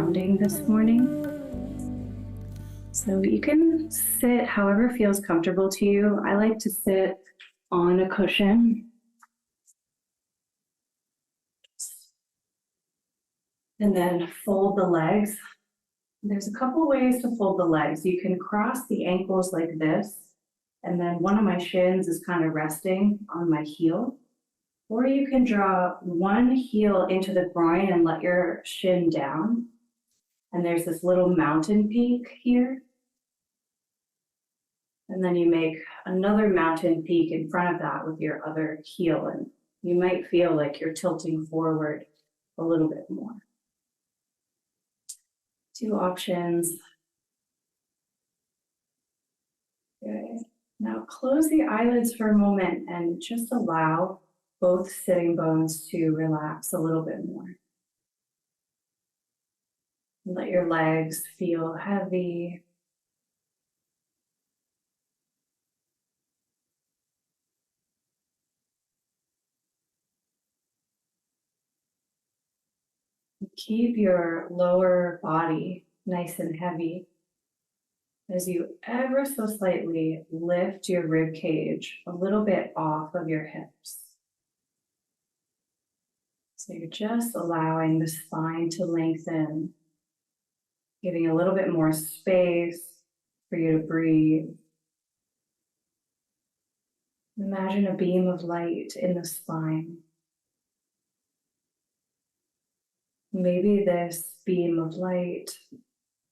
grounding this morning. So you can sit however feels comfortable to you. I like to sit on a cushion. And then fold the legs. There's a couple ways to fold the legs. You can cross the ankles like this, and then one of my shins is kind of resting on my heel. Or you can draw one heel into the groin and let your shin down. And there's this little mountain peak here. And then you make another mountain peak in front of that with your other heel. And you might feel like you're tilting forward a little bit more. Two options. Okay. Now close the eyelids for a moment and just allow both sitting bones to relax a little bit more. Let your legs feel heavy. Keep your lower body nice and heavy as you ever so slightly lift your rib cage a little bit off of your hips. So you're just allowing the spine to lengthen, giving a little bit more space for you to breathe. Imagine a beam of light in the spine. Maybe this beam of light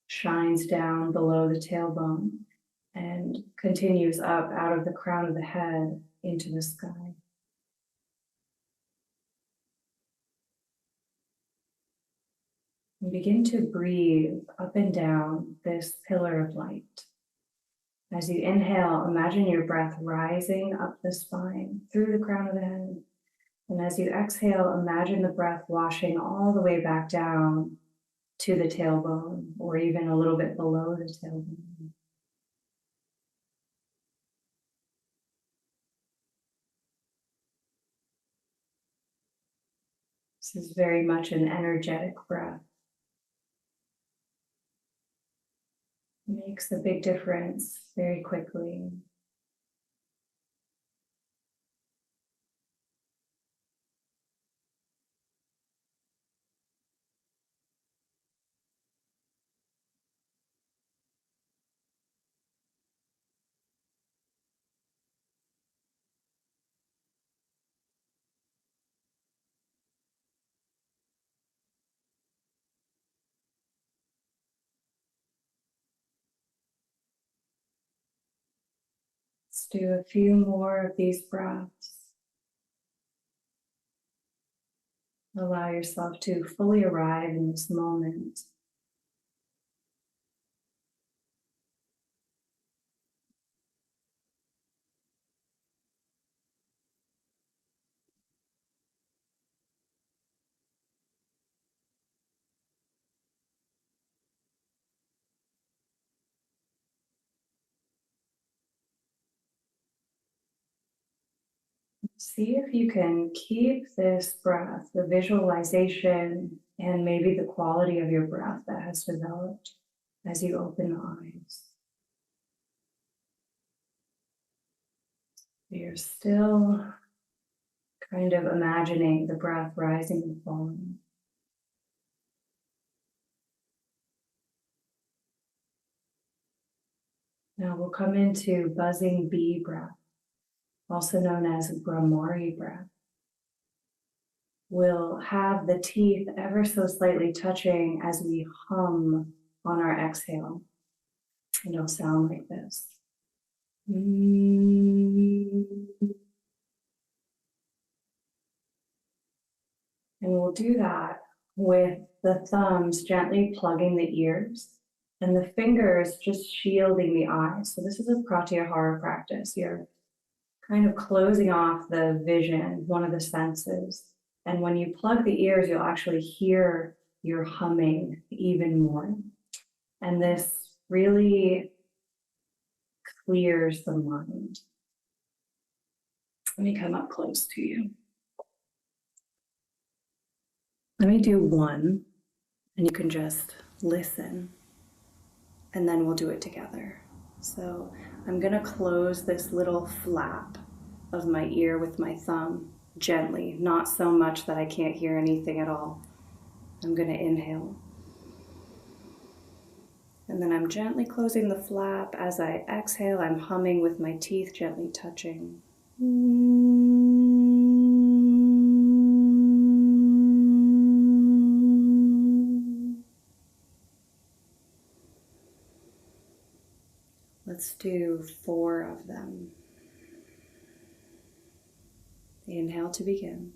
shines down below the tailbone and continues up out of the crown of the head into the sky. And begin to breathe up and down this pillar of light. As you inhale, imagine your breath rising up the spine through the crown of the head. And as you exhale, imagine the breath washing all the way back down to the tailbone, or even a little bit below the tailbone. This is very much an energetic breath. It makes a big difference very quickly. Let's do a few more of these breaths. Allow yourself to fully arrive in this moment. See if you can keep this breath, the visualization, and maybe the quality of your breath that has developed as you open the eyes. You're still kind of imagining the breath rising and falling. Now we'll come into buzzing bee breath, also known as Brahmari breath. We'll have the teeth ever so slightly touching as we hum on our exhale. And it'll sound like this. And we'll do that with the thumbs gently plugging the ears and the fingers just shielding the eyes. So this is a pratyahara practice. You're kind of closing off the vision, one of the senses. And when you plug the ears, you'll actually hear your humming even more. And this really clears the mind. Let me come up close to you. Let me do one, and you can just listen, and then we'll do it together. So I'm gonna close this little flap of my ear with my thumb gently, not so much that I can't hear anything at all. I'm gonna inhale. And then I'm gently closing the flap. As I exhale, I'm humming with my teeth gently touching. Let's do 4 of them. Inhale to begin.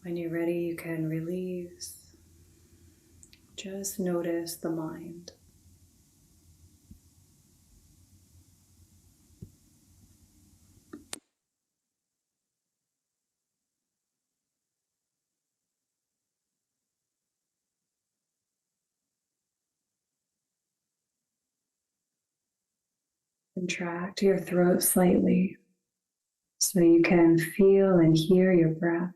When you're ready, you can release. Just notice the mind. Contract your throat slightly so you can feel and hear your breath.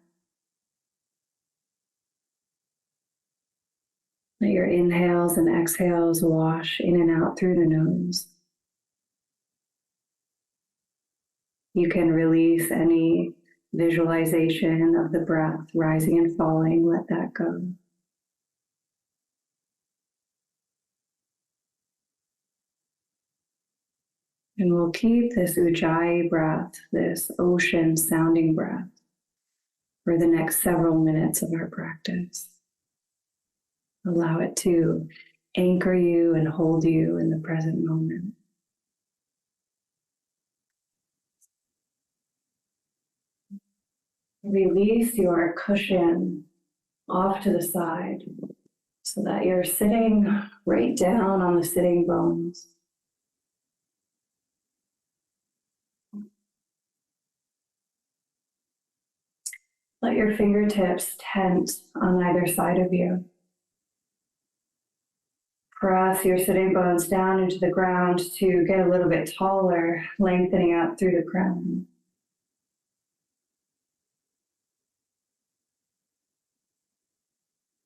Let your inhales and exhales wash in and out through the nose. You can release any visualization of the breath rising and falling. Let that go. And we'll keep this ujjayi breath, this ocean sounding breath, for the next several minutes of our practice. Allow it to anchor you and hold you in the present moment. Release your cushion off to the side so that you're sitting right down on the sitting bones. Let your fingertips tense on either side of you. Press your sitting bones down into the ground to get a little bit taller, lengthening out through the crown.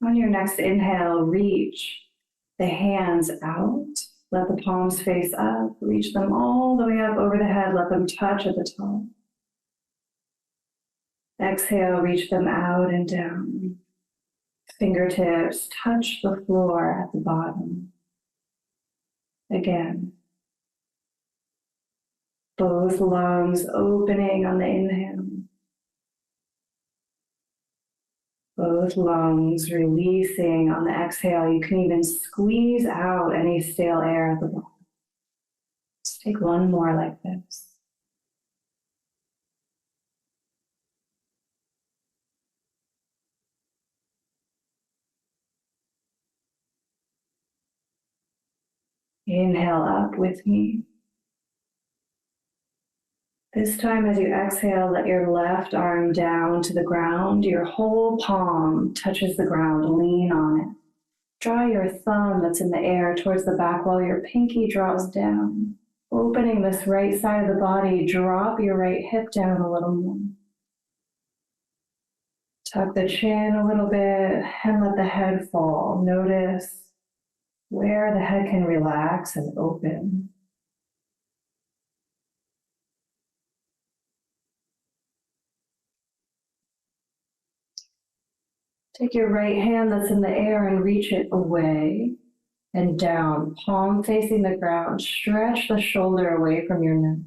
On your next inhale, reach the hands out. Let the palms face up. Reach them all the way up over the head. Let them touch at the top. Exhale, reach them out and down. Fingertips touch the floor at the bottom. Again. Both lungs opening on the inhale. Both lungs releasing on the exhale. You can even squeeze out any stale air at the bottom. Let's take one more like this. Inhale up with me. This time as you exhale, let your left arm down to the ground. Your whole palm touches the ground. Lean on it. Draw your thumb that's in the air towards the back while your pinky draws down. Opening this right side of the body, drop your right hip down a little more. Tuck the chin a little bit and let the head fall. Notice where the head can relax and open. Take your right hand that's in the air and reach it away and down, palm facing the ground. Stretch the shoulder away from your neck.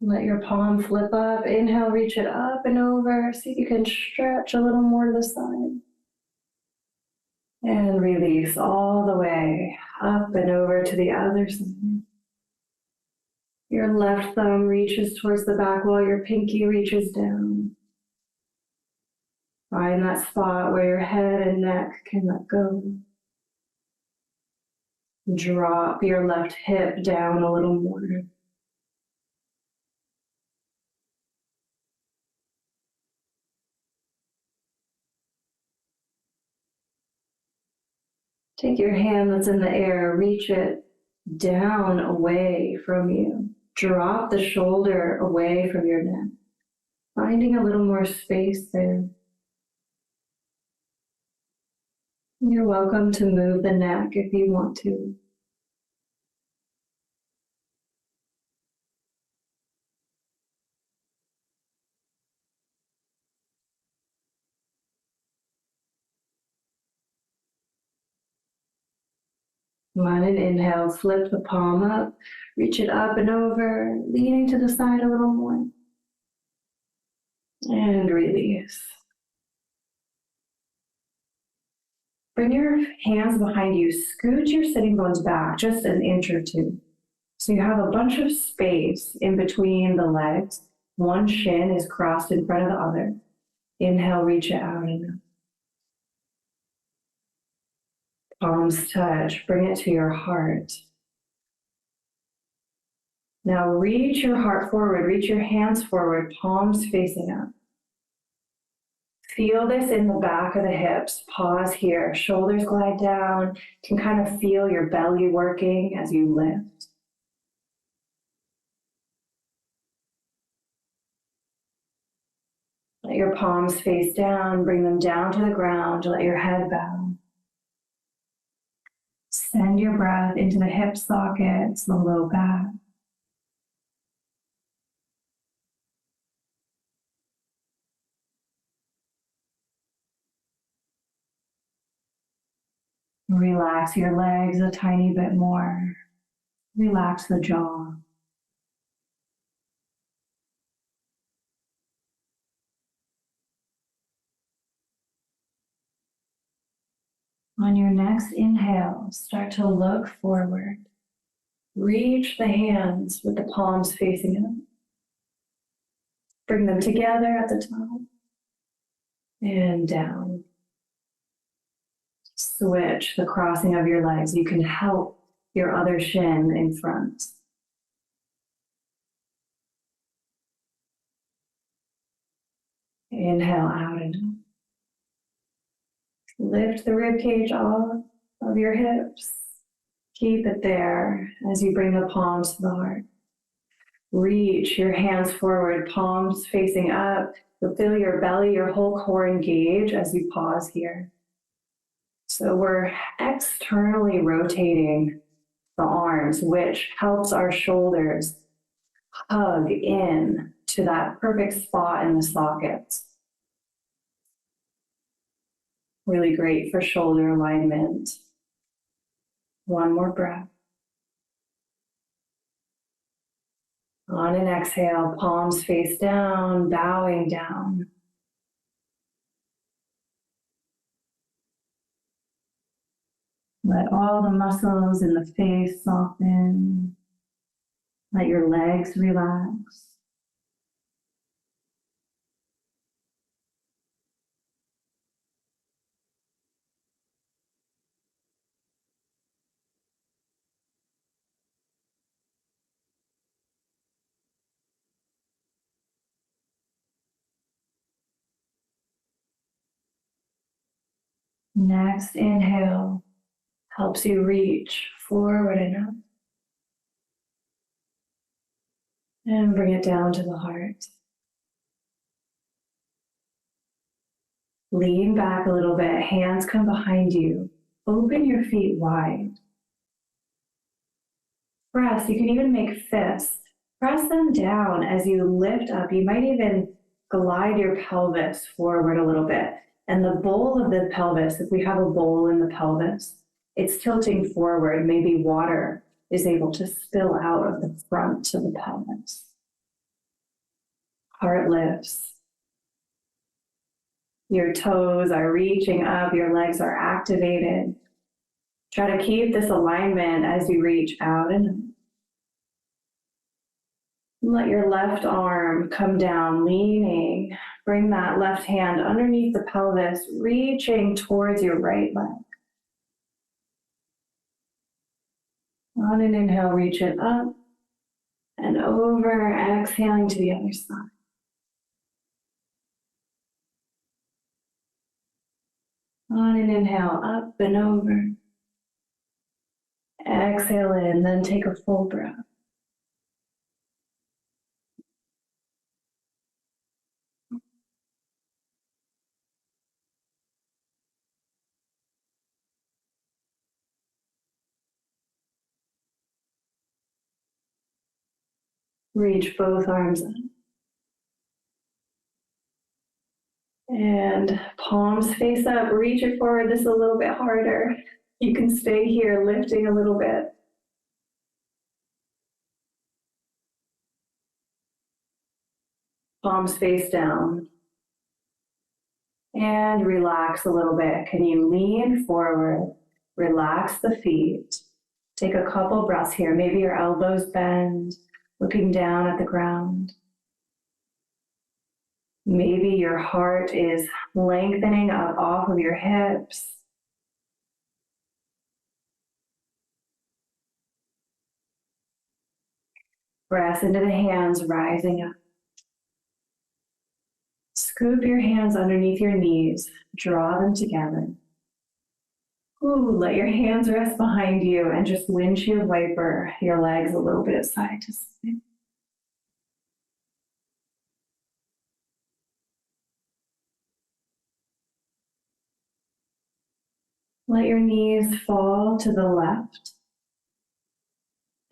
Let your palm flip up. Inhale, reach it up and over. See if you can stretch a little more to the side. And release all the way up and over to the other side. Your left thumb reaches towards the back wall. Your pinky reaches down. Find that spot where your head and neck can let go. Drop your left hip down a little more. Take your hand that's in the air, reach it down away from you. Drop the shoulder away from your neck, finding a little more space there. You're welcome to move the neck if you want to. On an inhale, flip the palm up, reach it up and over, leaning to the side a little more. And release. Bring your hands behind you, scoot your sitting bones back just an inch or two. So you have a bunch of space in between the legs. One shin is crossed in front of the other. Inhale, reach it out and up. Palms touch, bring it to your heart. Now reach your heart forward, reach your hands forward, palms facing up. Feel this in the back of the hips. Pause here, shoulders glide down. You can kind of feel your belly working as you lift. Let your palms face down, bring them down to the ground, let your head bow. Send your breath into the hip sockets, the low back. Relax your legs a tiny bit more. Relax the jaw. On your next inhale, start to look forward. Reach the hands with the palms facing up. Bring them together at the top and down. Switch the crossing of your legs. You can help your other shin in front. Inhale out and up. Lift the ribcage off of your hips. Keep it there as you bring the palms to the heart. Reach your hands forward, palms facing up. You'll feel your belly, your whole core engage as you pause here. So we're externally rotating the arms, which helps our shoulders hug in to that perfect spot in the sockets. Really great for shoulder alignment. One more breath. On an exhale, palms face down, bowing down. Let all the muscles in the face soften. Let your legs relax. Next inhale helps you reach forward and up. And bring it down to the heart. Lean back a little bit, hands come behind you. Open your feet wide. Press, you can even make fists. Press them down as you lift up. You might even glide your pelvis forward a little bit. And the bowl of the pelvis, if we have a bowl in the pelvis, it's tilting forward. Maybe water is able to spill out of the front of the pelvis. Heart lifts. Your toes are reaching up, your legs are activated. Try to keep this alignment as you reach out and let your left arm come down, leaning. Bring that left hand underneath the pelvis, reaching towards your right leg. On an inhale, reach it up and over, exhaling to the other side. On an inhale, up and over. Exhale in, then take a full breath. Reach both arms up. And palms face up, reach it forward. This is a little bit harder. You can stay here, lifting a little bit. Palms face down. And relax a little bit. Can you lean forward? Relax the feet. Take a couple breaths here. Maybe your elbows bend, looking down at the ground. Maybe your heart is lengthening up off of your hips. Press into the hands, rising up. Scoop your hands underneath your knees, draw them together. Ooh, let your hands rest behind you and just windshield wiper your legs a little bit side to side. Let your knees fall to the left.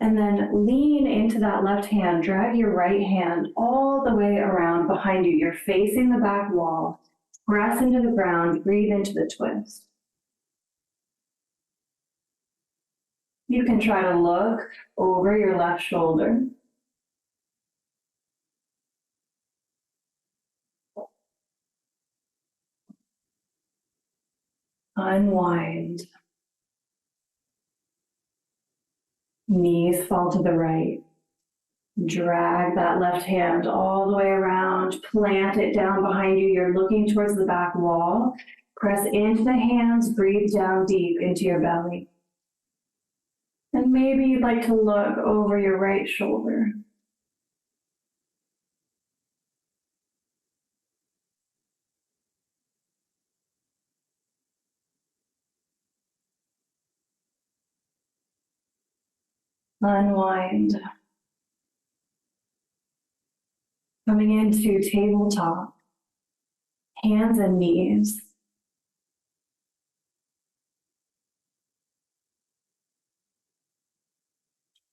And then lean into that left hand. Drag your right hand all the way around behind you. You're facing the back wall. Press into the ground. Breathe into the twist. You can try to look over your left shoulder. Unwind. Knees fall to the right. Drag that left hand all the way around. Plant it down behind you. You're looking towards the back wall. Press into the hands. Breathe down deep into your belly. And maybe you'd like to look over your right shoulder. Unwind. Coming into tabletop. Hands and knees.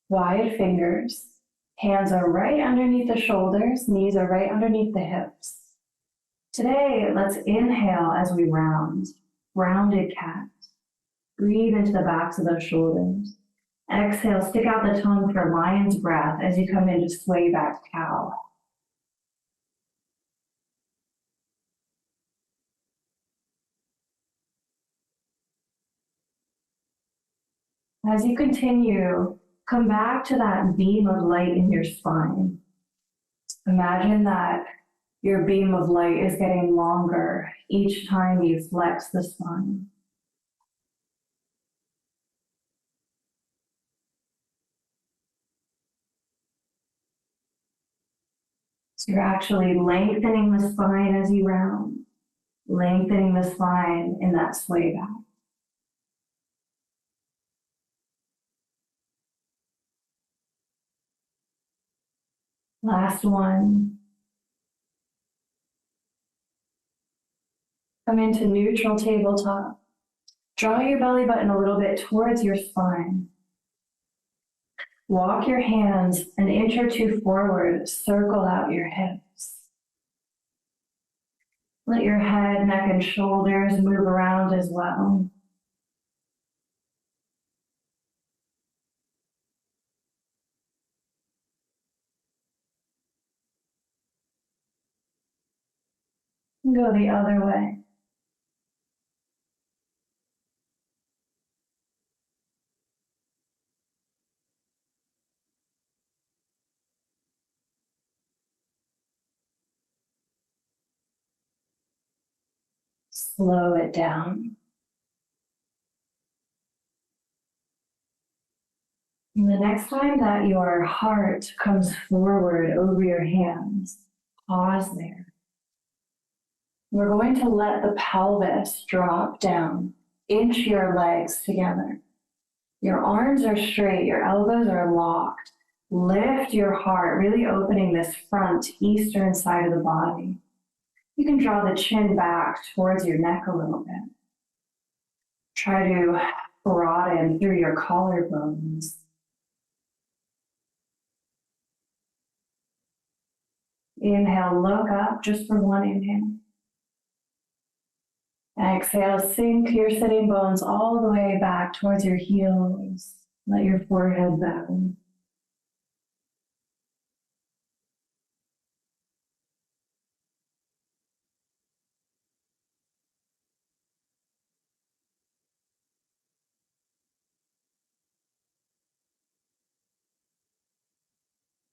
Wide fingers. Hands are right underneath the shoulders. Knees are right underneath the hips. Today, let's inhale as we round. Rounded cat. Breathe into the backs of those shoulders. Exhale, stick out the tongue for lion's breath as you come into sway back cow. As you continue, come back to that beam of light in your spine. Imagine that your beam of light is getting longer each time you flex the spine. So you're actually lengthening the spine as you round, lengthening the spine in that sway back. Last one. Come into neutral tabletop. Draw your belly button a little bit towards your spine. Walk your hands an inch or two forward, circle out your hips. Let your head, neck, and shoulders move around as well. Go the other way. Slow it down. And the next time that your heart comes forward over your hands, pause there. We're going to let the pelvis drop down, inch your legs together. Your arms are straight, your elbows are locked. Lift your heart, really opening this front eastern side of the body. You can draw the chin back towards your neck a little bit. Try to broaden through your collarbones. Inhale, look up just for one inhale. Exhale, sink your sitting bones all the way back towards your heels. Let your forehead bow.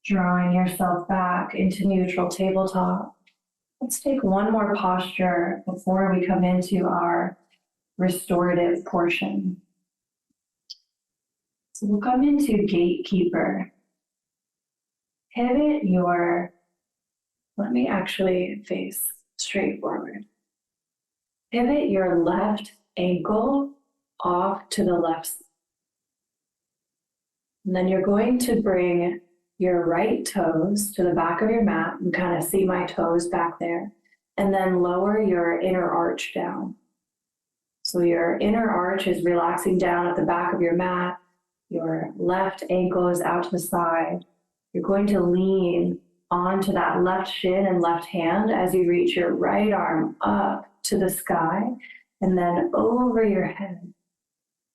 Drawing yourself back into neutral tabletop. Let's take one more posture before we come into our restorative portion. So we'll come into gatekeeper. Pivot your, let me actually face straight forward. Pivot your left ankle off to the left side. And then you're going to bring your right toes to the back of your mat. You kind of see my toes back there. And then lower your inner arch down. So your inner arch is relaxing down at the back of your mat. Your left ankle is out to the side. You're going to lean onto that left shin and left hand as you reach your right arm up to the sky and then over your head.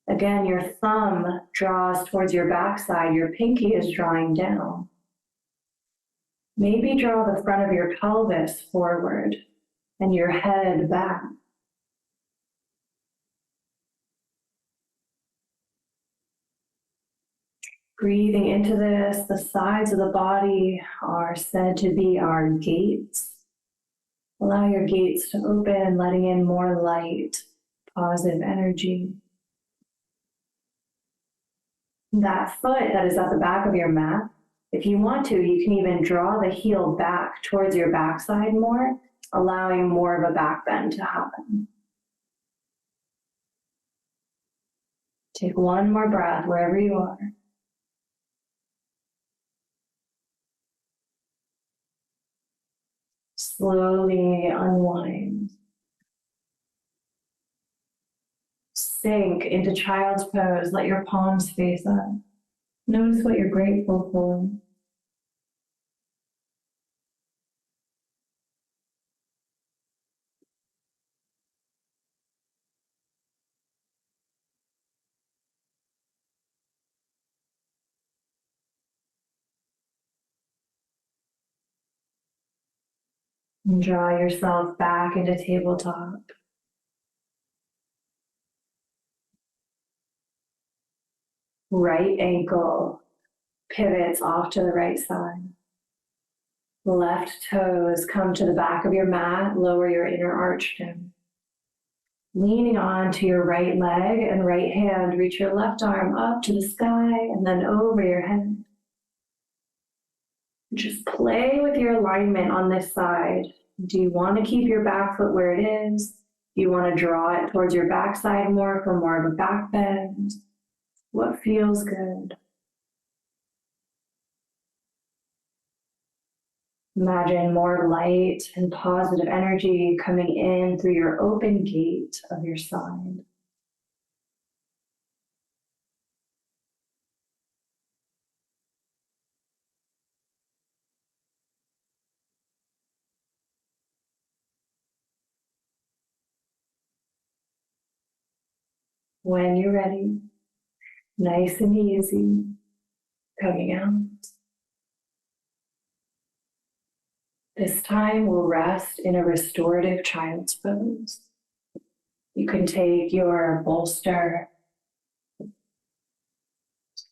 Again, your thumb draws towards your backside. Your pinky is drawing down. Maybe draw the front of your pelvis forward and your head back. Breathing into this, the sides of the body are said to be our gates. Allow your gates to open, letting in more light, positive energy. That foot that is at the back of your mat, if you want to, you can even draw the heel back towards your backside more, allowing more of a back bend to happen. Take one more breath wherever you are. Slowly unwind. Sink into child's pose. Let your palms face up. Notice what you're grateful for. And draw yourself back into tabletop. Right ankle pivots off to the right side. Left toes come to the back of your mat, lower your inner arch down. Leaning on to your right leg and right hand, reach your left arm up to the sky and then over your head. Just play with your alignment on this side. Do you want to keep your back foot where it is? Do you want to draw it towards your backside more for more of a back bend? What feels good? Imagine more light and positive energy coming in through your open gate of your side. When you're ready, nice and easy, coming out. This time we'll rest in a restorative child's pose. You can take your bolster,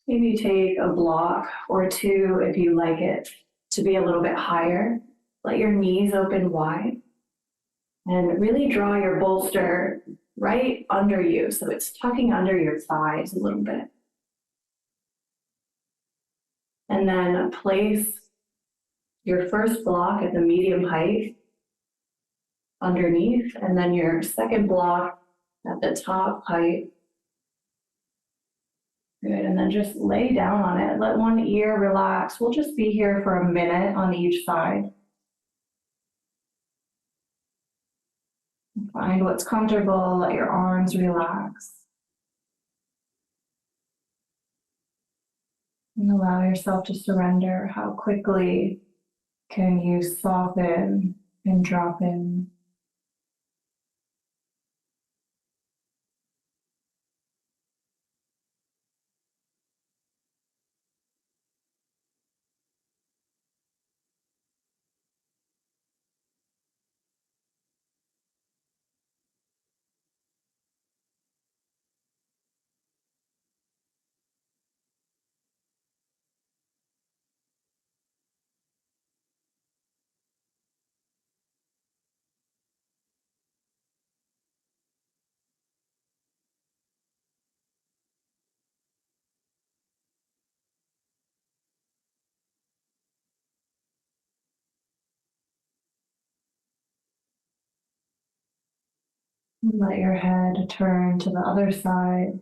maybe take a block or two if you like it to be a little bit higher. Let your knees open wide and really draw your bolster right under you, so it's tucking under your thighs a little bit. And then place your first block at the medium height underneath, and then your second block at the top height. Good, and then just lay down on it. Let one ear relax. We'll just be here for a minute on each side. Find what's comfortable, let your arms relax. And allow yourself to surrender. How quickly can you soften and drop in? Let your head turn to the other side.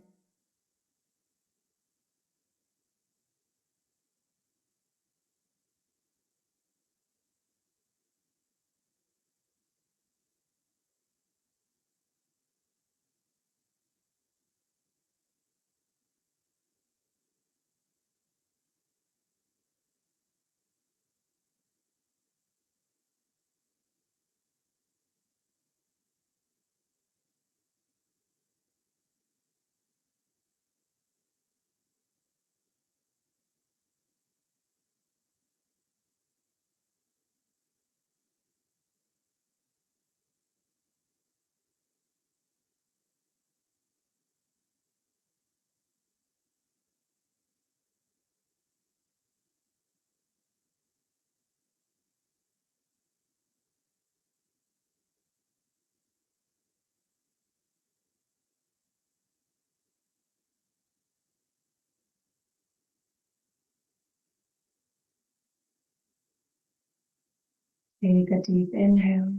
Take a deep inhale.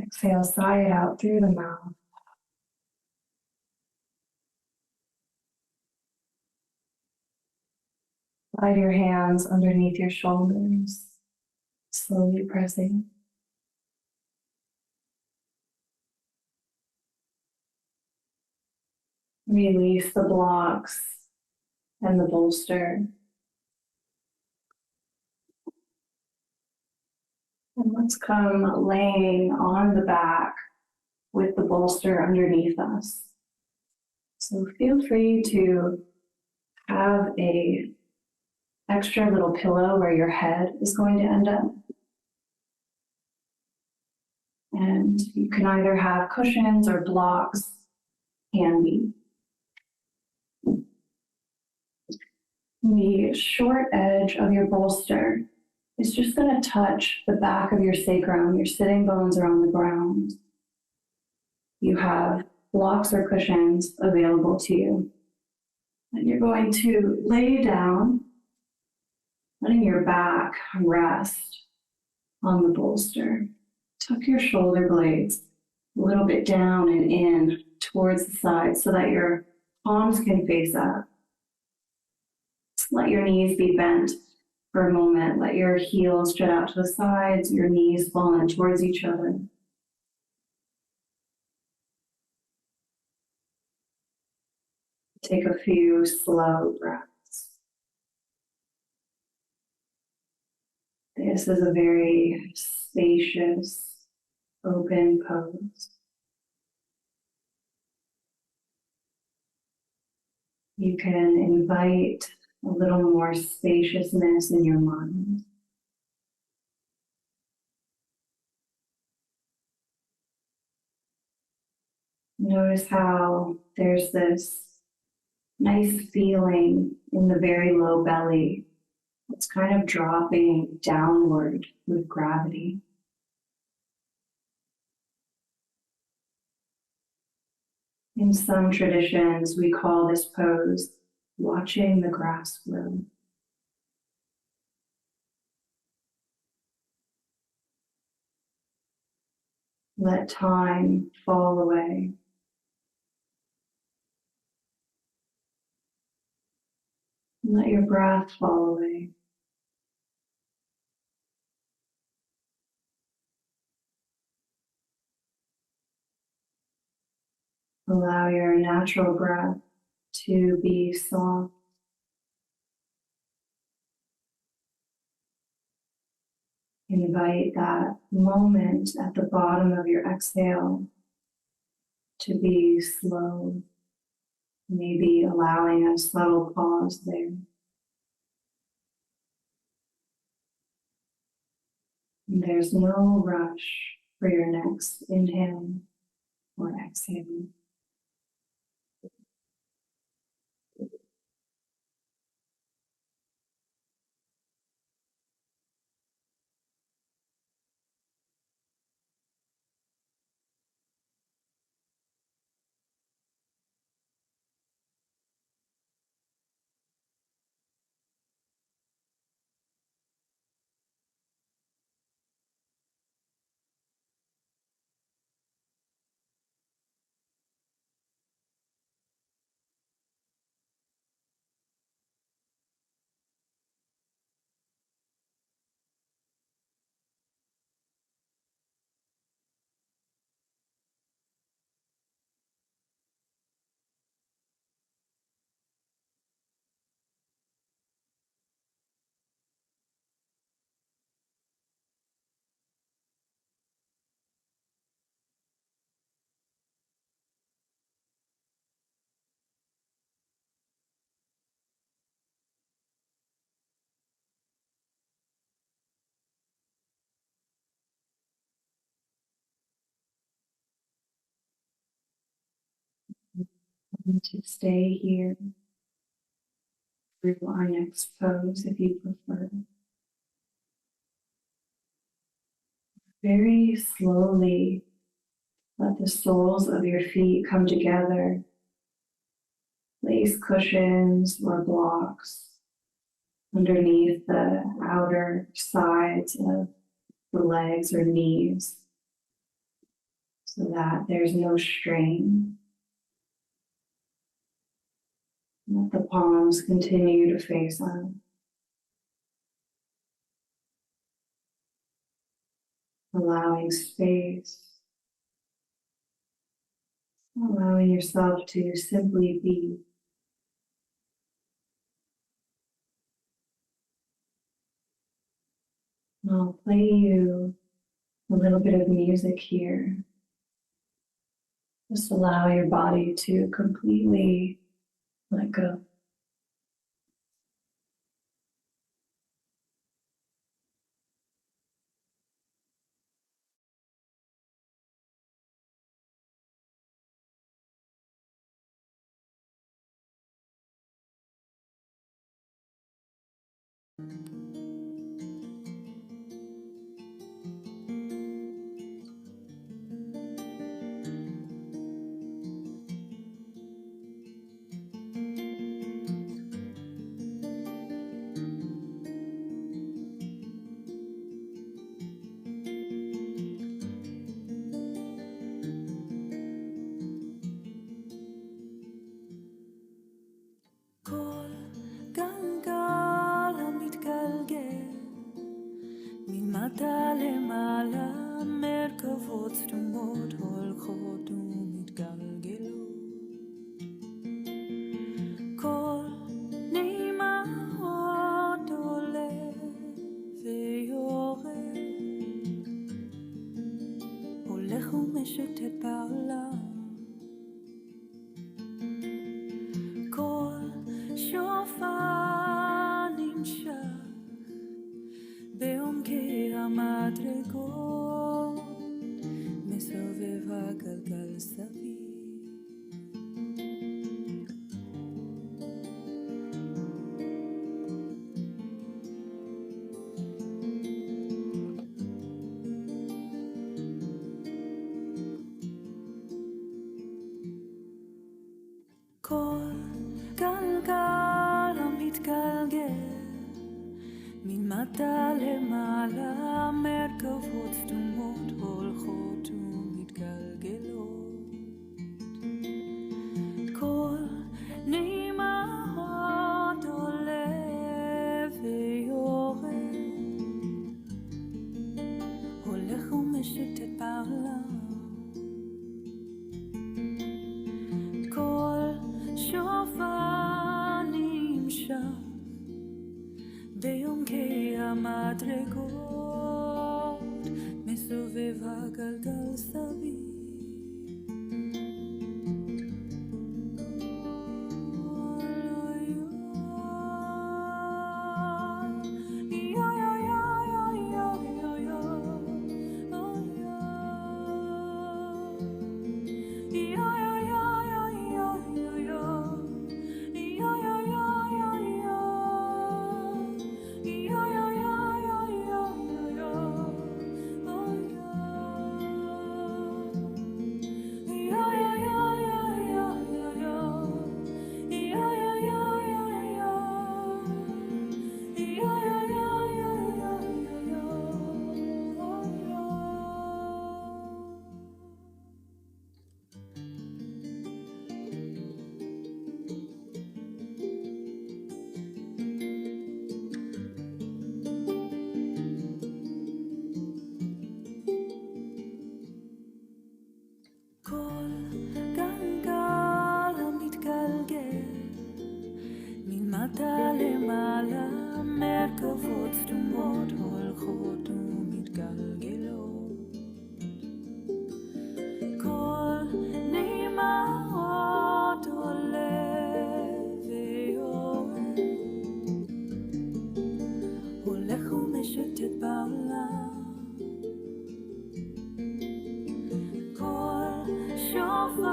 Exhale, sigh it out through the mouth. Slide your hands underneath your shoulders, slowly pressing. Release the blocks and the bolster. And let's come laying on the back with the bolster underneath us. So feel free to have a extra little pillow where your head is going to end up. And you can either have cushions or blocks handy. The short edge of your bolster is just going to touch the back of your sacrum. Your sitting bones are on the ground. You have blocks or cushions available to you. And you're going to lay down, letting your back rest on the bolster. Tuck your shoulder blades a little bit down and in towards the side so that your palms can face up. Let your knees be bent for a moment. Let your heels jut out to the sides, your knees fall in towards each other. Take a few slow breaths. This is a very spacious, open pose. You can invite a little more spaciousness in your mind. Notice how there's this nice feeling in the very low belly. It's kind of dropping downward with gravity. In some traditions, we call this pose watching the grass grow. Let time fall away. Let your breath fall away. Allow your natural breath to be soft. Invite that moment at the bottom of your exhale to be slow, maybe allowing a subtle pause there. And there's no rush for your next inhale or exhale. And to stay here through our next pose if you prefer. Very slowly let the soles of your feet come together. Place cushions or blocks underneath the outer sides of the legs or knees so that there's no strain. Let the palms continue to face up. Allowing space, allowing yourself to simply be. I'll play you a little bit of music here. Just allow your body to completely let go. מלמטה למעלה, מרכבות סתומות הולכות ומתגלגלות. כל נעימה עוד עולה ויורד, הולך ומשתת בעולם. כל שופר נמשך בעומקי המדרגות, מסובב הגלגל סביב. מלמטה למעלה מרכבות סתומות הולכות ומתגלגלות כל נעימה עוד עולה ויורד הולך ומשתת בעולם כל שופר נמשך בעומקי המדרגות מסובב הגלגל סביב מלמטה למעלה מרכבות סתומות הולכות ומתגלגלות כל נעימה עוד עולה ויורד הולך ומשוטט בעולם כל שופר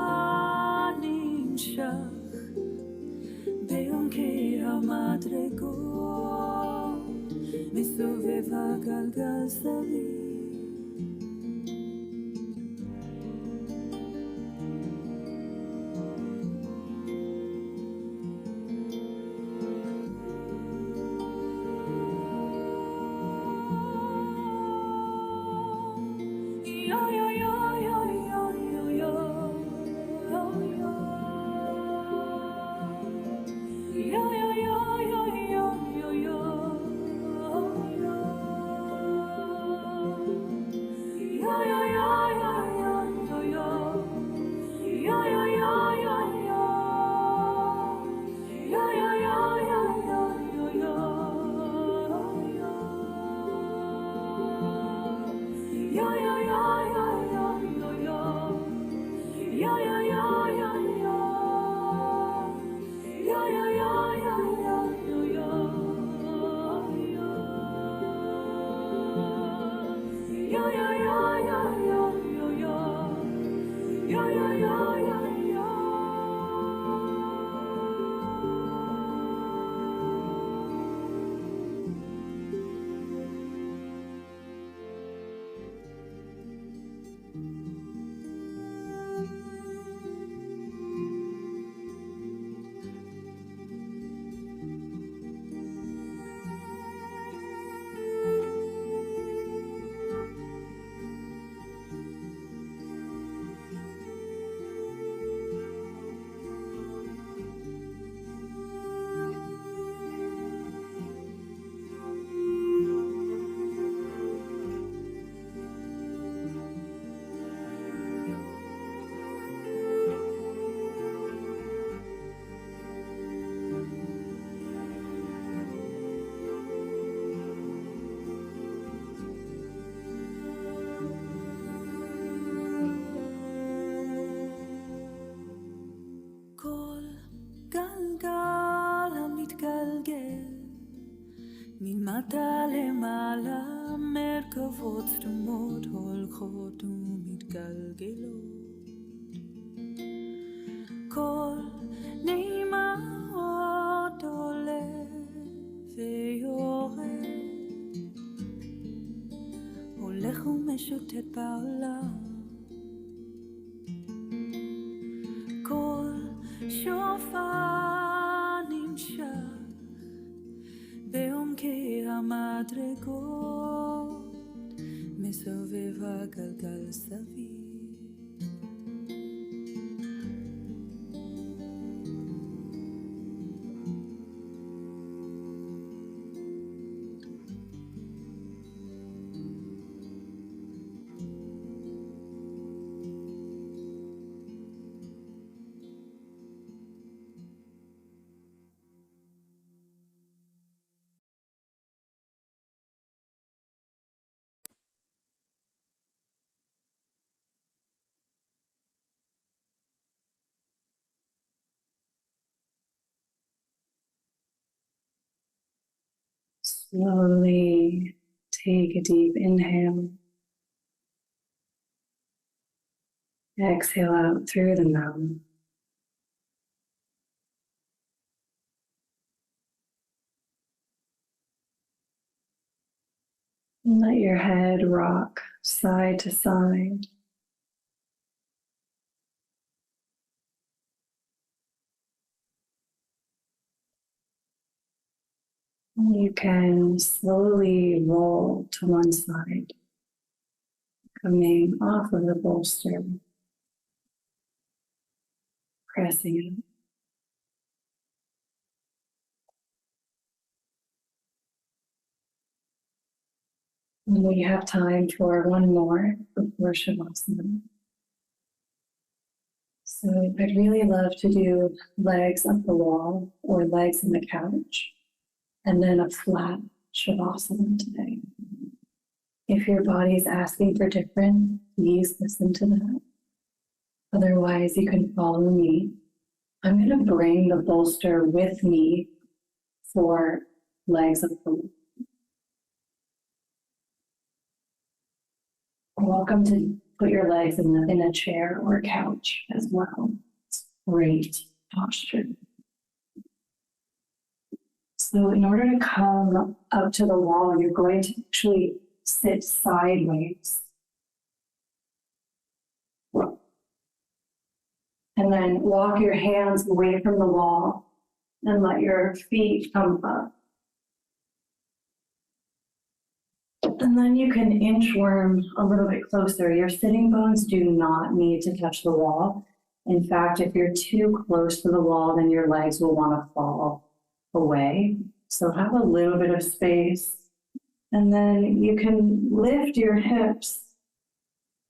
נמשך בעומקי המדרגות מסובב הגלגל סביב מלמטה למעלה מרכבות סתומות הולכות ומתגלגלות כל נעימה עוד עולה ויורד הולך ומשוטט בעולם כל שופר נמשך בעומקי המדרגות מדרגות, מסובב הגלגל סביב. Slowly take a deep inhale. Exhale out through the mouth. And let your head rock side to side. And you can slowly roll to one side, coming off of the bolster, pressing it. And we have time for one more before Shavasana. So I'd really love to do legs up the wall or legs in the couch, and then a flat Shavasana today. If your body's asking for different, please listen to that. Otherwise, you can follow me. I'm going to bring the bolster with me for legs up the wall. You're welcome to put your legs in a chair or couch as well. It's great posture. So in order to come up to the wall, you're going to actually sit sideways. And then walk your hands away from the wall and let your feet come up. And then you can inchworm a little bit closer. Your sitting bones do not need to touch the wall. In fact, if you're too close to the wall, then your legs will want to fall away. So have a little bit of space. And then you can lift your hips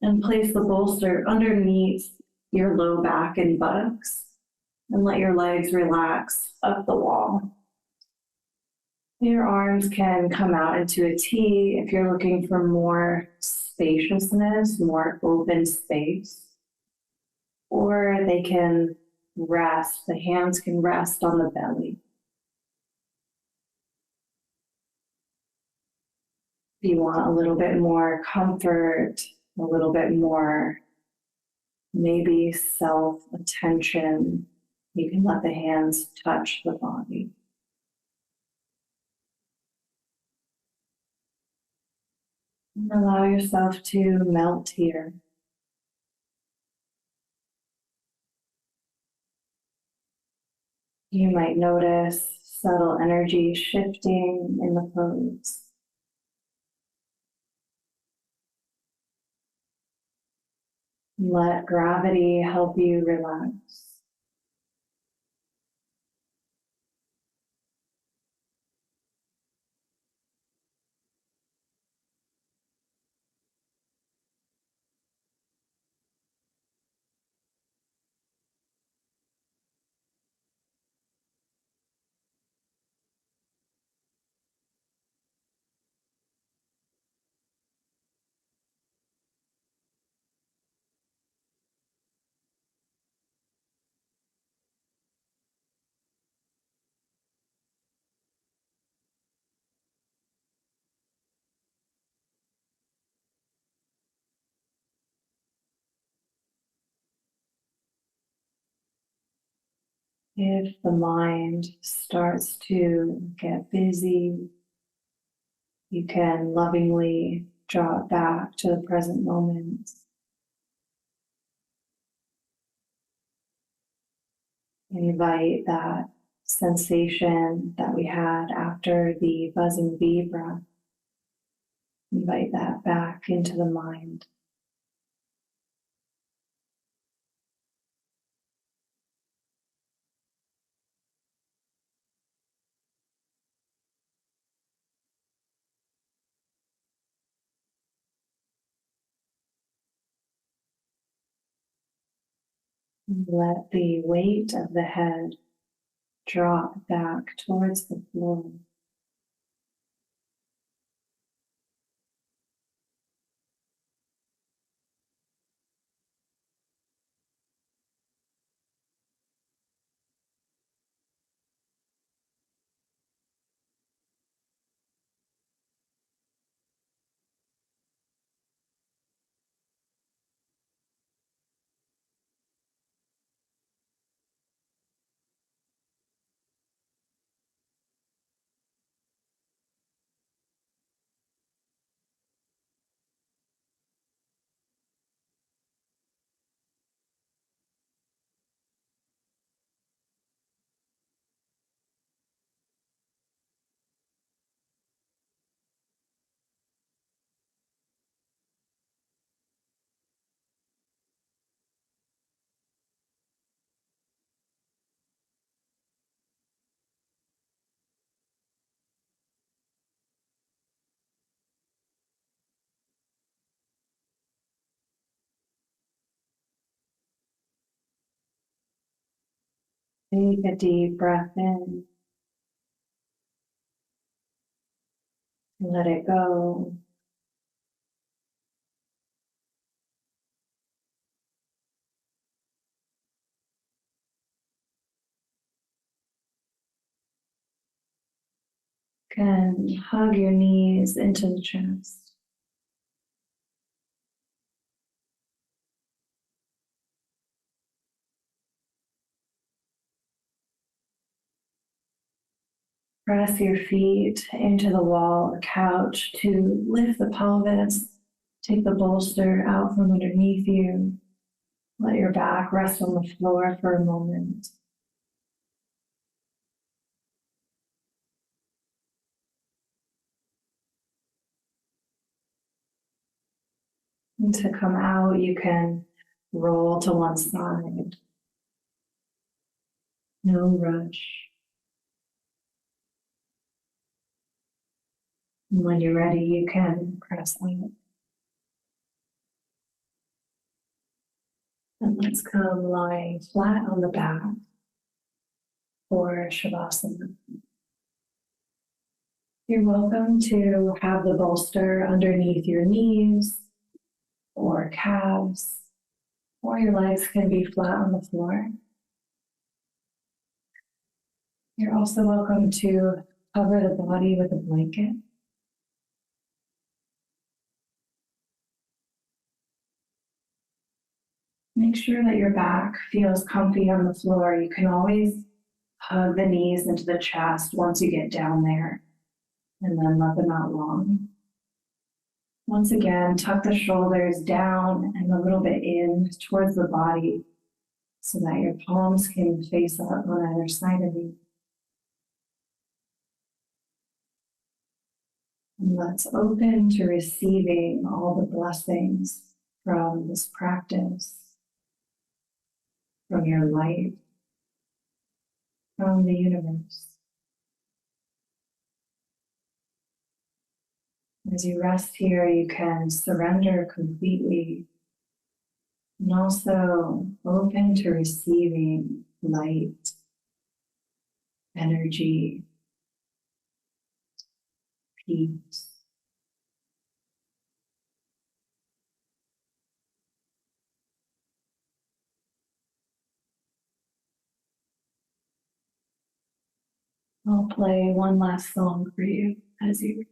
and place the bolster underneath your low back and buttocks and let your legs relax up the wall. Your arms can come out into a T if you're looking for more spaciousness, more open space, or they can rest. The hands can rest on the belly. If you want a little bit more comfort, a little bit more maybe self-attention, you can let the hands touch the body. And allow yourself to melt here. You might notice subtle energy shifting in the pose. Let gravity help you relax. If the mind starts to get busy, you can lovingly draw it back to the present moment. Invite that sensation that we had after the buzzing bee breath Invite that back into the mind. Let the weight of the head drop back towards the floor. Take a deep breath in. Let it go. Again, hug your knees into the chest. Press your feet into the wall or couch to lift the pelvis. Take the bolster out from underneath you. Let your back rest on the floor for a moment. And to come out, you can roll to one side. No rush. And when you're ready, you can press out. And let's come lying flat on the back for Shavasana. You're welcome to have the bolster underneath your knees or calves, or your legs can be flat on the floor. You're also welcome to cover the body with a blanket. Make sure that your back feels comfy on the floor. You can always hug the knees into the chest once you get down there, and then let them out long. Once again, tuck the shoulders down and a little bit in towards the body so that your palms can face up on either side of you. And let's open to receiving all the blessings from this practice, from your life, from the universe. As you rest here, you can surrender completely and also open to receiving light, energy, peace. I'll play one last song for you as you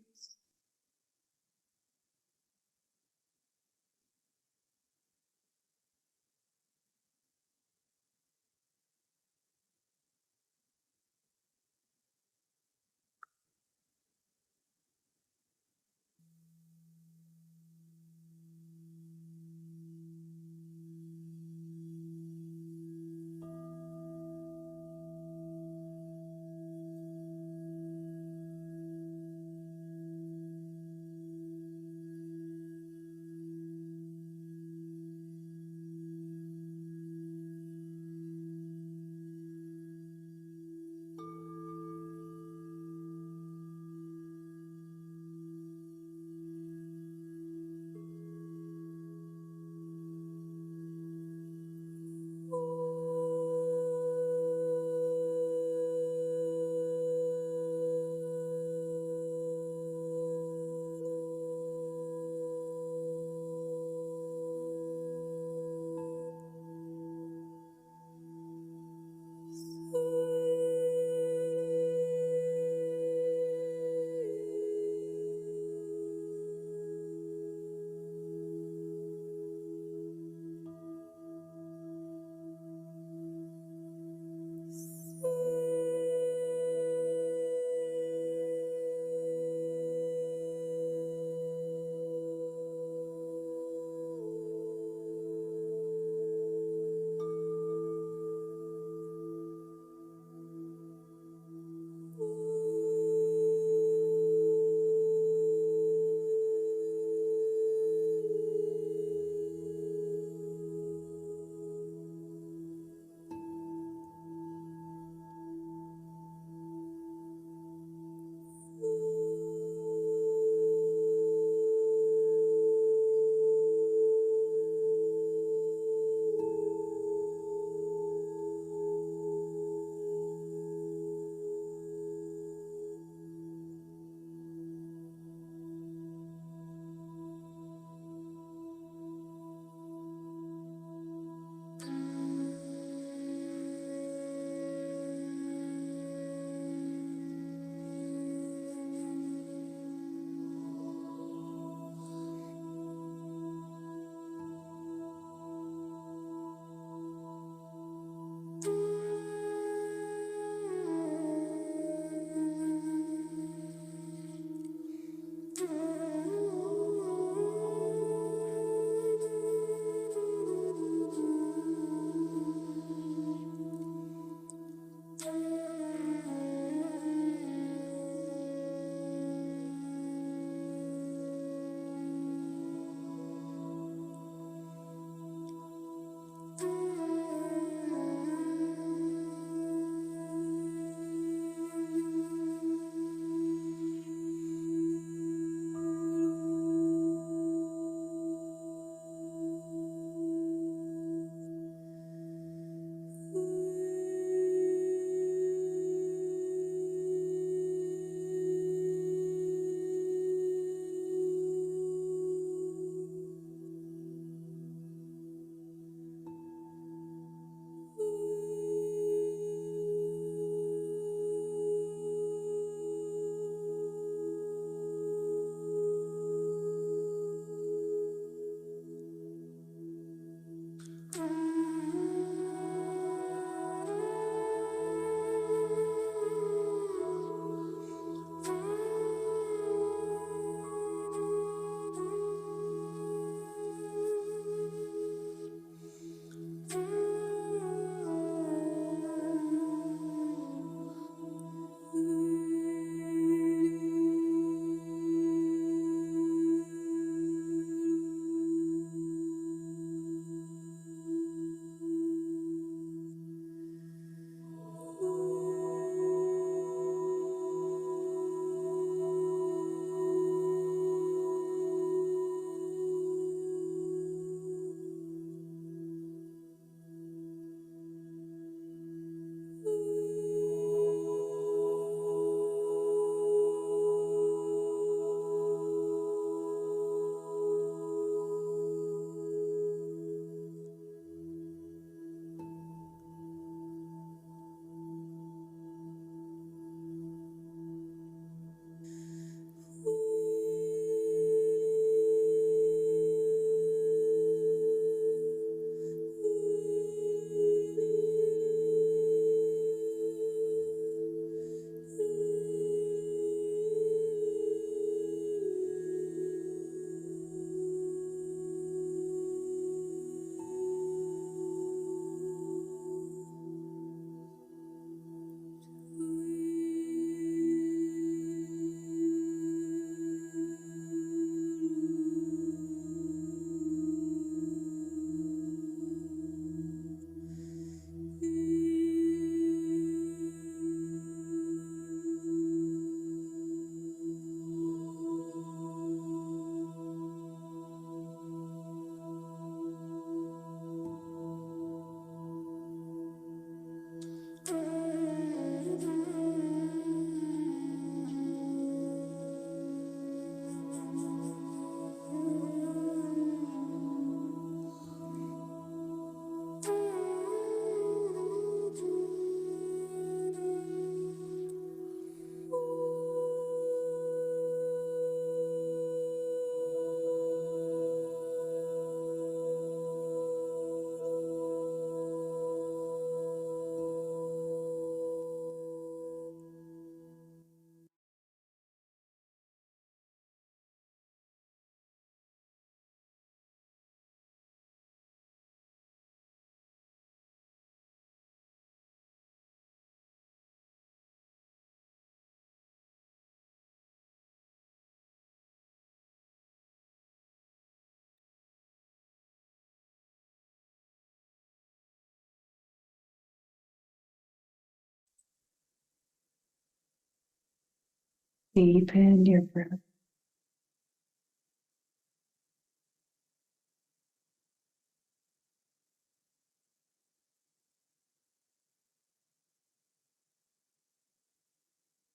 Deepen your breath.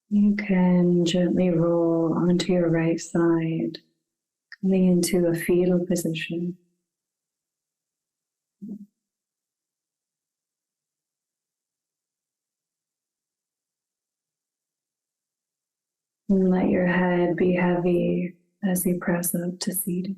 You can gently roll onto your right side, coming into a fetal position. And let your head be heavy as you press up to seated.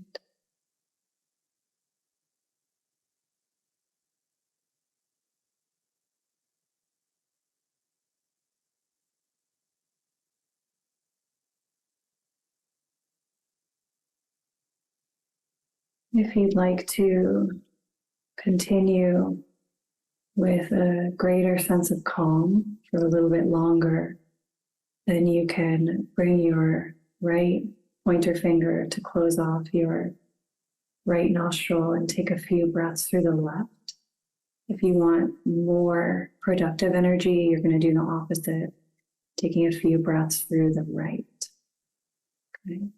If you'd like to continue with a greater sense of calm for a little bit longer, then you can bring your right pointer finger to close off your right nostril and take a few breaths through the left. If you want more productive energy, you're going to do the opposite, taking a few breaths through the right. Okay.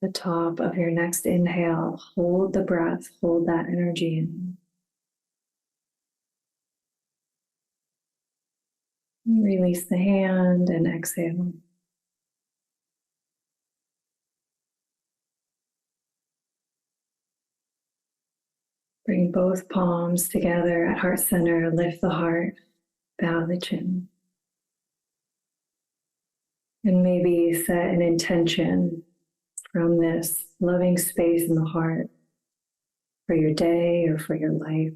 The top of your next inhale, hold the breath, hold that energy in. Release the hand and exhale. Bring both palms together at heart center, lift the heart, bow the chin. And maybe set an intention from this loving space in the heart for your day or for your life.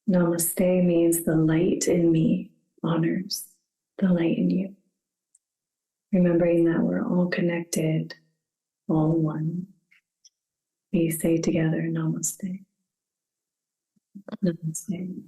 Namaste means the light in me honors the light in you. Remembering that we're all connected, all one. We say together, Namaste. Namaste.